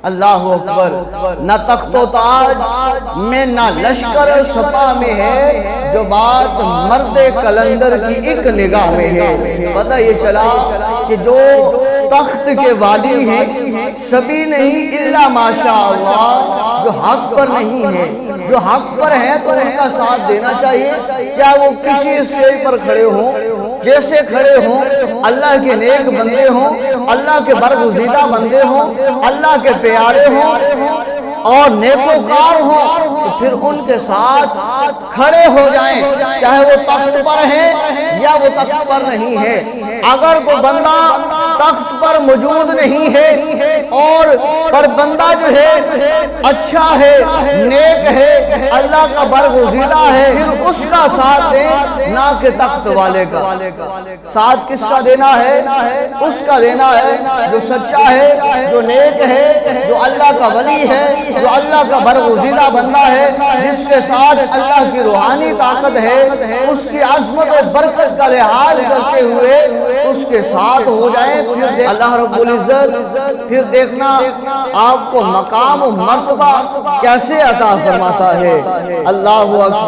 اللہ اکبر۔ نہ تخت و تاج میں نہ لشکر سپا میں ہے، جو بات مرد کلندر کی ایک نگاہ میں ہے۔ پتہ یہ چلا کہ جو تخت کے والی ہیں سبھی نہیں الا ماشاء اللہ، جو حق پر نہیں ہے، جو حق پر ہے تو ان کا ساتھ دینا چاہیے، چاہے وہ کسی اسٹیج پر کھڑے ہوں، جیسے کھڑے ہوں، اللہ کے نیک بندے ہوں، اللہ کے برگزیدہ بندے ہوں، اللہ کے پیارے ہوں اور نیکوکار ہوں، تو پھر ان کے ساتھ کھڑے ہو جائیں، چاہے وہ تخت پر ہے یا وہ تخت پر نہیں ہے۔ اگر کوئی بندہ تخت پر موجود نہیں ہے اور بندہ جو ہے اچھا ہے، نیک ہے، اللہ کا برگزیدہ ہے، پھر اس کا ساتھ دیں، نہ کہ تخت والے کا۔ ساتھ کس کا دینا ہے؟ اس کا دینا ہے جو سچا ہے، جو نیک ہے، جو اللہ کا ولی ہے، جو اللہ کا برگزیدہ بندہ ہے، جس کے ساتھ اللہ کی روحانی طاقت ہے، اس کی عظمت و برکت کا لحاظ کرتے ہوئے اس کے ساتھ ہو جائیں۔ پھر اللہ رب العزت پھر دیکھنا آپ کو مقام و مرتبہ کیسے عطا فرماتا ہے۔ اللہ اکبر۔